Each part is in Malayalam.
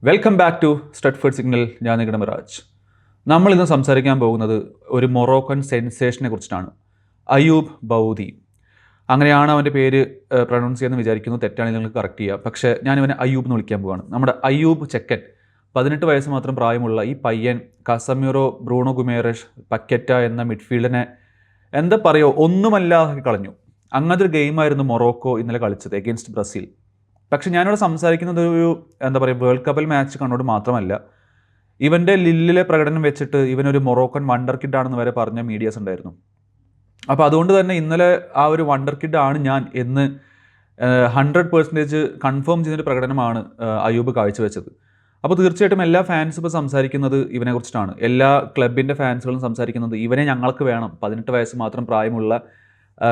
Welcome back to Stretford Signal. ഞാൻ നിങ്ങളുടെ മിറാജ്. നമ്മളിന്ന് സംസാരിക്കാൻ പോകുന്നത് ഒരു മൊറോക്കൻ സെൻസേഷനെ കുറിച്ചിട്ടാണ്. അയൂബ് ബൗദി, അങ്ങനെയാണ് അവൻ്റെ പേര് പ്രൊനൗൺസ് ചെയ്യുന്നത് വിചാരിക്കുന്നു. തെറ്റാണെങ്കിൽ നിങ്ങൾക്ക് കറക്റ്റ് ചെയ്യുക. പക്ഷേ ഞാൻ ഇവനെ അയൂബ് എന്ന് വിളിക്കാൻ പോവുകയാണ്. നമ്മുടെ അയൂബ് ചെക്കൻ, 18 വയസ്സ് മാത്രം പ്രായമുള്ള ഈ പയ്യൻ കസമിറോ ബ്രൂണോ ഗുമേറസ് പക്കറ്റ എന്ന മിഡ്ഫീൽഡിനെ എന്താ പറയുക, ഒന്നുമല്ലാതെ കളഞ്ഞു. അങ്ങനത്തെ ഒരു ഗെയിമായിരുന്നു മൊറോക്കോ ഇന്നലെ കളിച്ചത് എഗെയിൻസ്റ്റ് ബ്രസീൽ. പക്ഷെ ഞാനിവിടെ സംസാരിക്കുന്നത് ഒരു എന്താ പറയുക, വേൾഡ് കപ്പിൽ മാച്ച് കണ്ടോട് മാത്രമല്ല. ഇവൻ്റെ ലില്ലിലെ പ്രകടനം വെച്ചിട്ട് ഇവനൊരു മൊറോക്കൻ വണ്ടർ കിഡ് ആണെന്ന് വരെ പറഞ്ഞ മീഡിയാസ് ഉണ്ടായിരുന്നു. അപ്പോൾ അതുകൊണ്ട് തന്നെ ഇന്നലെ ആ ഒരു വണ്ടർ കിഡ് ആണ് ഞാൻ എന്ന് 100% കൺഫേം ചെയ്തൊരു പ്രകടനമാണ് അയൂബ് കാഴ്ചവെച്ചത്. അപ്പോൾ തീർച്ചയായിട്ടും എല്ലാ ഫാൻസും ഇപ്പോൾ സംസാരിക്കുന്നത് ഇവനെക്കുറിച്ചിട്ടാണ്. എല്ലാ ക്ലബിൻ്റെ ഫാൻസുകളും സംസാരിക്കുന്നത് ഇവനെ ഞങ്ങൾക്ക് വേണം, 18 വയസ്സ് മാത്രം പ്രായമുള്ള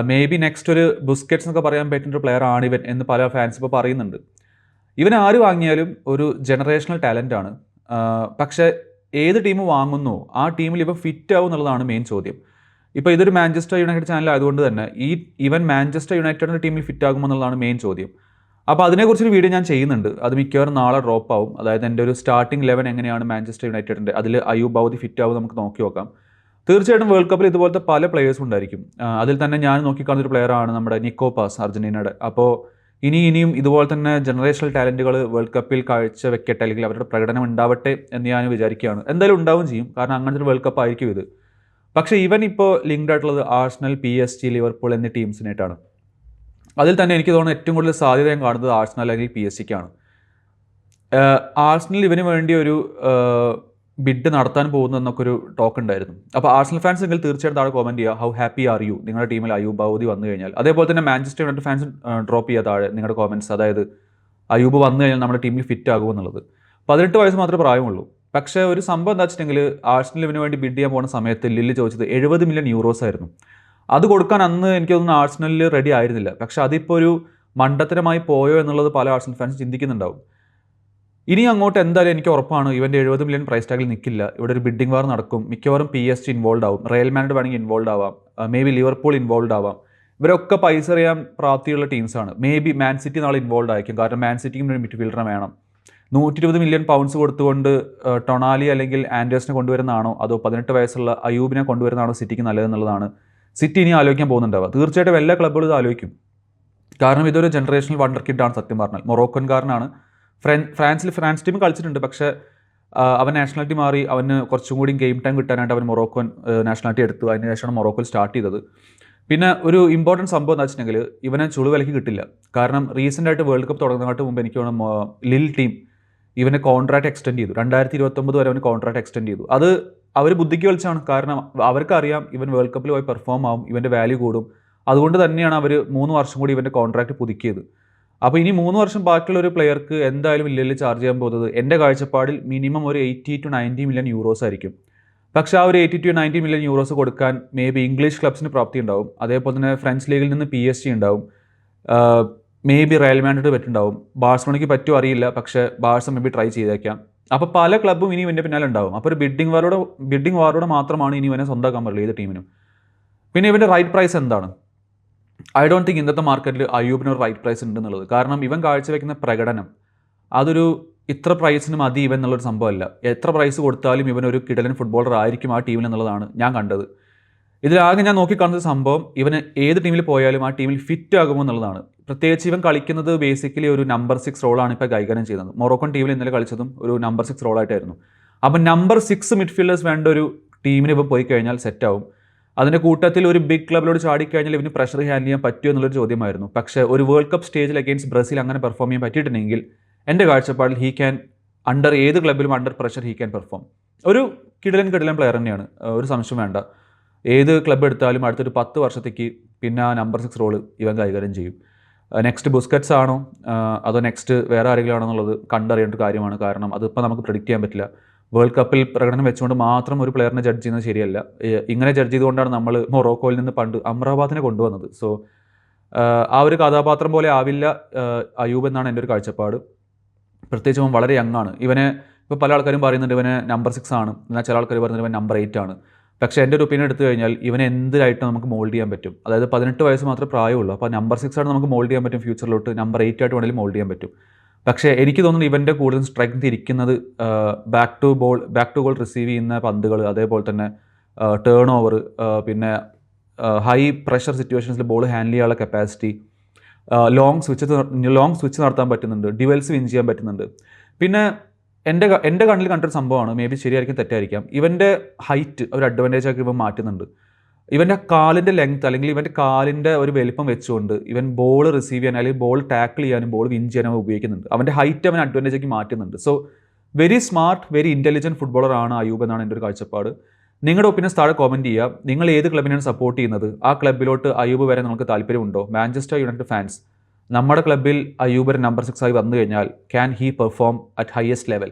മേ ബി നെക്സ്റ്റ് ഒരു ബുസ്കറ്റ്സ് എന്നൊക്കെ പറയാൻ പറ്റുന്ന ഒരു പ്ലെയർ ആണ് ഇവൻ എന്ന് പല ഫാൻസ് ഇപ്പോൾ പറയുന്നുണ്ട്. ഇവൻ ആര് വാങ്ങിയാലും ഒരു ജനറേഷണൽ ടാലൻ്റ് ആണ്. പക്ഷേ ഏത് ടീം വാങ്ങുന്നോ ആ ടീമിൽ ഇവ ഫിറ്റ് ആവും എന്നുള്ളതാണ് മെയിൻ ചോദ്യം. ഇപ്പോൾ ഇതൊരു മാഞ്ചസ്റ്റർ യുണൈറ്റഡ് ചാനൽ ആയതുകൊണ്ട് തന്നെ ഇവൻ മാഞ്ചസ്റ്റർ യുണൈറ്റഡിൻ്റെ ടീമിൽ ഫിറ്റ് ആകുമെന്നുള്ളതാണ് മെയിൻ ചോദ്യം. അപ്പോൾ അതിനെക്കുറിച്ചൊരു വീഡിയോ ഞാൻ ചെയ്യുന്നുണ്ട്. അത് മിക്കവാറും നാളെ ഡ്രോപ്പ് ആവും. അതായത് എൻ്റെ ഒരു സ്റ്റാർട്ടിംഗ് 11 എങ്ങനെയാണ് മാഞ്ചസ്റ്റർ യുണൈറ്റഡിൻ്റെ, അതിൽ അയൂബ് ബൗദി ഫിറ്റ് ആവും നമുക്ക് നോക്കി നോക്കാം. തീർച്ചയായിട്ടും വേൾഡ് കപ്പിൽ ഇതുപോലത്തെ പല പ്ലേയേഴ്സും ഉണ്ടായിരിക്കും. അതിൽ തന്നെ ഞാൻ നോക്കിക്കാണുന്നൊരു പ്ലെയറാണ് നമ്മുടെ നിക്കോ പാസ്, അർജൻറ്റീനയുടെ. അപ്പോൾ ഇനിയും ഇതുപോലെ തന്നെ ജനറേഷണൽ ടാലൻറ്റുകൾ വേൾഡ് കപ്പിൽ കാഴ്ച വെക്കട്ടെ, അല്ലെങ്കിൽ അവരുടെ പ്രകടനം ഉണ്ടാവട്ടെ എന്ന് ഞാൻ വിചാരിക്കുകയാണ്. എന്തായാലും ഉണ്ടാവും ചെയ്യും, കാരണം അങ്ങനത്തെ ഒരു വേൾഡ് കപ്പ് ആയിരിക്കും ഇത്. പക്ഷേ ഇവൻ ഇപ്പോൾ ലിങ്ക്ഡ് ആയിട്ടുള്ളത് ആഴ്സണൽ, PSG, ലിവർപൂൾ എന്നീ ടീംസിനായിട്ടാണ്. അതിൽ തന്നെ എനിക്ക് തോന്നുന്നു ഏറ്റവും കൂടുതൽ സാധ്യത ഞാൻ കാണുന്നത് ആഴ്സണൽ അല്ലെങ്കിൽ PSG-ക്കാണ്. ആഴ്സണൽ ഇവന് വേണ്ടി ഒരു ബിഡ് നടത്താൻ പോകുന്നതെന്നൊക്കെ ഒരു ടോക്ക് ഉണ്ടായിരുന്നു. അപ്പോൾ ആഴ്സണൽ ഫാൻസ് എങ്കിൽ തീർച്ചയായിട്ടും താഴെ കോമൻറ്റ് ചെയ്യുക, ഹൗ ഹാപ്പി ആർ യു, നിങ്ങളുടെ ടീമിൽ അയൂബ് ബൗദി വന്നു കഴിഞ്ഞാൽ. അതേപോലെ തന്നെ മാഞ്ചസ്റ്റർ യുണൈറ്റഡ് ഫാൻസ് ഡ്രോപ്പ് ചെയ്യുക താഴെ നിങ്ങളുടെ കോമൻറ്റ്സ്, അതായത് അയൂബ് വന്നു കഴിഞ്ഞാൽ നമ്മുടെ ടീമിൽ ഫിറ്റ് ആകുമെന്നുള്ളത്. 18 വയസ്സ് മാത്രമേ പ്രായമുള്ളൂ. പക്ഷേ ഒരു സംഭവം എന്താ വെച്ചിട്ടുണ്ടെങ്കിൽ, ആഴ്സണൽ ഇവന് വേണ്ടി ബിഡ് ചെയ്യാൻ പോകുന്ന സമയത്ത് ലില്ല് ചോദിച്ചത് 70 മില്യൺ യൂറോസ് ആയിരുന്നു. അത് കൊടുക്കാൻ അന്ന് എനിക്ക് തോന്നുന്നു ആഴ്സണലിൽ റെഡി ആയിരുന്നില്ല. പക്ഷേ അതിപ്പോൾ ഒരു മണ്ടത്തരമായി പോയോ എന്നുള്ളത് പല ആഴ്സണൽ ഫാൻസ് ചിന്തിക്കുന്നുണ്ടാവും. ഇനി അങ്ങോട്ട് എന്തായാലും എനിക്ക് ഉറപ്പാണ് ഇവൻ്റെ 70 മില്യൺ പ്രൈസ് ടാഗിൽ നിൽക്കില്ല. ഇവിടെ ഒരു ബിഡിംഗ് വാർ നടക്കും. മിക്കവാറും PSG ഇൻവോൾവ് ആവും, റയൽ മാഡ്രിഡ് വേണമെങ്കിൽ ഇൻവോൾവ് ആവാം, മേ ബി ലിവർപൂൾ ഇൻവോൾവ് ആവാം. ഇവരൊക്കെ പൈസ അറിയാൻ പ്രാപ്തിയുള്ള ടീംസാണ്. മേ ബി മാൻ സിറ്റി നാളെ ഇൻവോൾവ് ആയിരിക്കും, കാരണം മാൻ സിറ്റിക്കും ഒരു മിഡ്ഫീൽഡറെ വേണം. 120 മില്യൺ പൗണ്ട്സ് കൊടുത്തുകൊണ്ട് ടൊണാലി അല്ലെങ്കിൽ ആൻഡേഴ്സിനെ കൊണ്ടുവരുന്നതാണോ അതോ 18 വയസ്സുള്ള അയൂബിനെ കൊണ്ടുവരുന്നതാണോ സിറ്റിക്ക് നല്ലതെന്നുള്ളതാണ് സിറ്റി ഇനി ആലോചിക്കാൻ പോകുന്നുണ്ടാവുക. തീർച്ചയായിട്ടും എല്ലാ ക്ലബ്ബുകളും ഇത് ആലോചിക്കും, കാരണം ഇതൊരു ജനറേഷണൽ വണ്ടർ കിഡാണ്. സത്യം പറഞ്ഞാൽ മൊറോക്കൻകാരനാണ്. ഫ്രാൻസ് ടീം കളിച്ചിട്ടുണ്ട്, പക്ഷേ അവൻ നാഷണാലിറ്റി മാറി. അവന് കുറച്ചും കൂടി ഗെയിം ടൈം കിട്ടാനായിട്ട് അവൻ മൊറോക്കൻ നാഷണാലിറ്റി എടുത്തു. അതിനുശേഷമാണ് മൊറോക്കോയിൽ സ്റ്റാർട്ട് ചെയ്തത്. പിന്നെ ഒരു ഇമ്പോർട്ടൻറ്റ് സംഭവം എന്താ വെച്ചിട്ടുണ്ടെങ്കിൽ, ഇവനെ ചുളുവിലക്ക് കിട്ടില്ല. കാരണം റീസെൻ്റായിട്ട് വേൾഡ് കപ്പ് തുടങ്ങുന്നതിനായിട്ട് മുമ്പ് എനിക്ക് തോന്നുന്നു ലിൽ ടീം ഇവന് കോൺട്രാക്ട് എക്സ്റ്റെൻഡ് ചെയ്തു. 2029 വരെ അവന് കോൺട്രാക്ട് എക്സ്റ്റെൻഡ് ചെയ്തു. അത് അവർ ബുദ്ധിക്ക് കളിച്ചാണ്. കാരണം അവർക്കറിയാം ഇവൻ വേൾഡ് കപ്പിൽ പോയി പെർഫോം ആവും, ഇവൻ്റെ വാല്യൂ കൂടും. അതുകൊണ്ട് തന്നെയാണ് അവർ 3 വർഷം കൂടി ഇവൻ്റെ കോൺട്രാക്ട് പുതുക്കിയത്. അപ്പോൾ ഇനി 3 വർഷം ബാക്കിയുള്ള ഒരു പ്ലെയർക്ക് എന്തായാലും ഇല്ലയിൽ ചാർജ് ചെയ്യാൻ പോകുന്നത് എൻ്റെ കാഴ്ചപ്പാടിൽ മിനിമം ഒരു 80 to 90 മില്യൺ യൂറോസ് ആയിരിക്കും. പക്ഷേ ആ ഒരു 80 to 90 മില്യൺ യൂറോസ് കൊടുക്കാൻ മേ ബി ഇംഗ്ലീഷ് ക്ലബ്സിന് പ്രാപ്തി ഉണ്ടാവും. അതേപോലെ തന്നെ ഫ്രഞ്ച് ലീഗിൽ നിന്ന് PSG ഉണ്ടാവും, മേ ബി റയൽ മാഡ്രിഡ് പറ്റുണ്ടാവും. ബാഴ്സലോണയ്ക്ക് പറ്റുമോ അറിയില്ല, പക്ഷേ ബാഴ്സ മേ ബി ട്രൈ ചെയ്തേക്കാം. അപ്പോൾ പല ക്ലബ്ബും ഇനി ഇവൻ്റെ പിന്നാലെ ഉണ്ടാവും. അപ്പോൾ ഒരു ബിഡിംഗ് വാറോടെ മാത്രമാണ് ഇനി ഇവനെ സ്വന്തമാക്കാൻ പറ്റുള്ളൂ ഏത് ടീമിനും. പിന്നെ ഇവൻ്റെ റൈറ്റ് പ്രൈസ് എന്താണ്? ഐ ഡോണ്ട് തിങ്ക് ഇന്നത്തെ മാർക്കറ്റിൽ അയൂബിന് ഒരു റൈറ്റ് പ്രൈസ് ഉണ്ടെന്നുള്ളത്. കാരണം ഇവൻ കാഴ്ചവെക്കുന്ന പ്രകടനം അതൊരു ഇത്ര പ്രൈസിന് മതി ഇവൻ എന്നുള്ളൊരു സംഭവമല്ല. എത്ര പ്രൈസ് കൊടുത്താലും ഇവനൊരു കിടലൻ ഫുട്ബോളർ ആയിരിക്കും ആ ടീമിൽ എന്നുള്ളതാണ് ഞാൻ കണ്ടത്. ഇതിലാകെ ഞാൻ നോക്കിക്കാണുന്ന സംഭവം ഇവന് ഏത് ടീമിൽ പോയാലും ആ ടീമിൽ ഫിറ്റ് ആകുമോ എന്നുള്ളതാണ്. പ്രത്യേകിച്ച് ഇവൻ കളിക്കുന്നത് ബേസിക്കലി ഒരു നമ്പർ 6 റോളാണ് ഇപ്പോൾ കൈകാര്യം ചെയ്യുന്നത്. മൊറോക്കൻ ടീമിൽ ഇന്നലെ കളിച്ചതും ഒരു നമ്പർ 6 റോളായിട്ടായിരുന്നു. അപ്പം നമ്പർ 6 മിഡ്ഫീൽഡേഴ്സ് വേണ്ട ഒരു ടീമിന് ഇപ്പം പോയി കഴിഞ്ഞാൽ സെറ്റാവും. അതിൻ്റെ കൂട്ടത്തിൽ ഒരു ബിഗ് ക്ലബിലോട് ചാടിക്കഴിഞ്ഞാൽ ഇവന് പ്രഷർ ഹാൻഡിൽ ചെയ്യാൻ പറ്റുമോ എന്നുള്ളൊരു ചോദ്യമായിരുന്നു. പക്ഷേ ഒരു വേൾഡ് കപ്പ് സ്റ്റേജിൽ അഗെയിൻസ്റ്റ് ബ്രസീൽ അങ്ങനെ പെർഫോം ചെയ്യാൻ പറ്റിയിട്ടുണ്ടെങ്കിൽ എൻ്റെ കാഴ്ചപ്പാടിൽ ഹീ ക്യാൻ ഏത് ക്ലബിലും under pressure he can perform. ഒരു കിടിലൻ പ്ലെയർ തന്നെയാണ്, ഒരു സംശയം വേണ്ട. ഏത് ക്ലബ്ബ് എടുത്താലും അടുത്തൊരു 10 വർഷത്തേക്ക് പിന്നെ ആ നമ്പർ 6 റോള് ഇവൻ കൈകാര്യം ചെയ്യും. നെക്സ്റ്റ് ബുസ്കറ്റ്സ് ആണോ അതോ നെക്സ്റ്റ് വേറെ ആരെങ്കിലും ആണോ എന്നുള്ളത് കണ്ടറിയേണ്ട ഒരു കാര്യമാണ്. കാരണം അതിപ്പോൾ നമുക്ക് പ്രെഡിക്റ്റ് ചെയ്യാൻ പറ്റില്ല. വേൾഡ് കപ്പിൽ പ്രകടനം വെച്ചുകൊണ്ട് മാത്രം ഒരു പ്ലെയറിനെ ജഡ്ജ് ചെയ്യുന്നത് ശരിയല്ല. ഇങ്ങനെ ജഡ്ജ് ചെയ്തുകൊണ്ടാണ് നമ്മൾ മൊറോക്കോയിൽ നിന്ന് പണ്ട് അമ്രാബാദിനെ കൊണ്ടുവന്നത്. സോ ആ ഒരു കഥാപാത്രം പോലെ ആവില്ല അയൂബ് എന്നാണ് എൻ്റെ ഒരു കാഴ്ചപ്പാട്. പ്രത്യേകിച്ച് അവൻ വളരെ യങ് ആണ്. ഇവനെ ഇപ്പോൾ പല ആൾക്കാരും പറയുന്നുണ്ട് ഇവനെ നമ്പർ 6 ആണ്, എന്നാൽ ചില ആൾക്കാർ പറയുന്നത് ഇവൻ നമ്പർ 8 ആണ്. പക്ഷേ എൻ്റെ ഒരു ഒപ്പീനിയൻ എടുത്തു കഴിഞ്ഞാൽ ഇവനെ എന്തായിട്ടും നമുക്ക് മോൾഡ് ചെയ്യാൻ പറ്റും. അതായത് 18 വയസ്സ് മാത്രമേ പ്രായമുള്ളൂ. അപ്പോൾ നമ്പർ 6 ആണ് നമുക്ക് മോൾഡ് ചെയ്യാൻ പറ്റും ഫ്യൂച്ചറിലോട്ട്. നമ്പർ 8 ആയിട്ട് വേണമെങ്കിലും മോൾഡ് ചെയ്യാൻ പറ്റും. പക്ഷേ എനിക്ക് തോന്നുന്നു ഇവൻ്റെ കൂടുതൽ സ്ട്രെങ്ത് ഇരിക്കുന്നത് ബാക്ക് ടു ഗോൾ റിസീവ് ചെയ്യുന്ന പന്തുകൾ, അതേപോലെ തന്നെ ടേൺ ഓവർ, പിന്നെ ഹൈ പ്രഷർ സിറ്റുവേഷൻസിൽ ബോൾ ഹാൻഡിൽ ചെയ്യാനുള്ള കപ്പാസിറ്റി, ലോങ് സ്വിച്ച് നടത്താൻ പറ്റുന്നുണ്ട്, ഡ്യുവൽസ് വിൻ ചെയ്യാൻ പറ്റുന്നുണ്ട്. പിന്നെ എൻ്റെ കണ്ണിൽ കണ്ടൊരു സംഭവമാണ്, മേ ബി ശരിയായിരിക്കും തെറ്റായിരിക്കാം, ഇവൻ്റെ ഹൈറ്റ് ഒരു അഡ്വാൻറ്റേജ് ആക്കി ഇവൻ മാറ്റുന്നുണ്ട്. ഇവൻ്റെ കാലിൻ്റെ ലെങ്ത് അല്ലെങ്കിൽ ഇവൻ്റെ കാലിൻ്റെ ഒരു വലിപ്പം വെച്ചുകൊണ്ട് ഇവൻ ബോൾ റിസീവ് ചെയ്യാൻ അല്ലെങ്കിൽ ബോൾ ടാക്കിൾ ചെയ്യാനും ബോൾ വിൻ ചെയ്യാനും ഉപയോഗിക്കുന്നുണ്ട്. അവൻ്റെ ഹൈറ്റ് അവൻ അഡ്വാൻറ്റേജ് ആക്കി മാറ്റുന്നുണ്ട്. So very smart, very intelligent ഫുട്ബോളറാണ് അയൂബ് എന്നാണ് എൻ്റെ ഒരു കാഴ്ചപ്പാട്. നിങ്ങളുടെ ഒപ്പീനിയൻസ് താഴെ കോമൻറ്റ് ചെയ്യുക. നിങ്ങൾ ഏത് ക്ലബിനാണ് സപ്പോർട്ട് ചെയ്യുന്നത്? ആ ക്ലബ്ബിലോട്ട് അയൂബ് വരെ നിങ്ങൾക്ക് താല്പര്യമുണ്ടോ? മാഞ്ചസ്റ്റർ യുണൈറ്റഡ് ഫാൻസ്, നമ്മുടെ ക്ലബ്ബിൽ അയൂബ് ഒരു നമ്പർ 6 ആയി വന്നു കഴിഞ്ഞാൽ can he perform at highest level?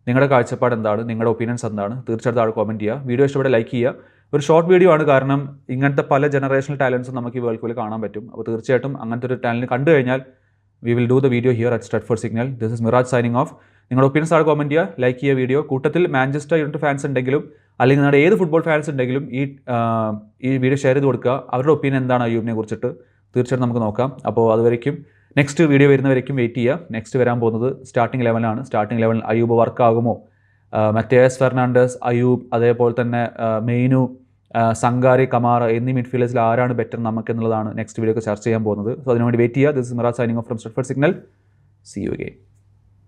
നിങ്ങളുടെ കാഴ്ചപ്പാട് എന്താണ്? നിങ്ങളുടെ ഒപ്പീനിയൻസ് എന്താണ്? തീർച്ചയായിട്ടും താഴെ കോമൻറ്റ് ചെയ്യുക. വീഡിയോ ഇഷ്ടപ്പെട്ട ലൈക്ക് ചെയ്യുക. ഒരു ഷോർട്ട് വീഡിയോ ആണ്, കാരണം ഇങ്ങനത്തെ പല ജനറേഷണൽ ടാലൻസും നമുക്ക് ഈ വേൾഡ് കപ്പിൽ കാണാൻ പറ്റും. അപ്പോൾ തീർച്ചയായിട്ടും അങ്ങനത്തെ ഒരു ടാലൻറ്റ് കണ്ടു കഴിഞ്ഞാൽ we will do the video here at Stretford Signal. This is Miraj signing off. നിങ്ങളുടെ ഒപ്പീനിയൻസ് താഴെ കോമൻറ്റ് ചെയ്യുക, ലൈക്ക് ചെയ്യുക വീഡിയോ. കൂട്ടത്തിൽ മാഞ്ചസ്റ്റർ യുണൈറ്റഡ് ഫാൻസ് ഉണ്ടെങ്കിലും അല്ലെങ്കിൽ നിങ്ങളുടെ ഏത് ഫുട്ബോൾ ഫാൻസ് ഉണ്ടെങ്കിലും ഈ വീഡിയോ ഷെയർ ചെയ്ത് കൊടുക്കുക. അവരുടെ ഒപ്പീനിയൻ എന്താണ് അയ്യൂബിനെ കുറിച്ചിട്ട് തീർച്ചയായിട്ടും നമുക്ക് നോക്കാം. അപ്പോൾ അതുവരേക്കും നെക്സ്റ്റ് വീഡിയോ വരുന്നവരേക്കും വെയിറ്റ് ചെയ്യുക. നെക്സ്റ്റ് വരാൻ പോകുന്നത് സ്റ്റാർട്ടിംഗ് ലെവലാണ്. സ്റ്റാർട്ടിംഗ് ലെവലിൽ അയ്യൂബ് വർക്കാകുമോ? മത്തേസ് ഫെർണാണ്ടസ്, അയൂബ്, അതേപോലെ തന്നെ മെയിനു, സംഗാരി, കമാറ എന്നീ മിഡ്ഫീൽഡേഴ്സിൽ ആരാണ് ബെറ്റർ നമുക്കെന്നുള്ളതാണ് നെക്സ്റ്റ് വീഡിയോ ചർച്ച ചെയ്യാൻ പോകുന്നത്. സോ അതിനുവേണ്ടി വെയിറ്റ് ചെയ്യുക. This is Miraj signing off from Stretford Signal. See you again.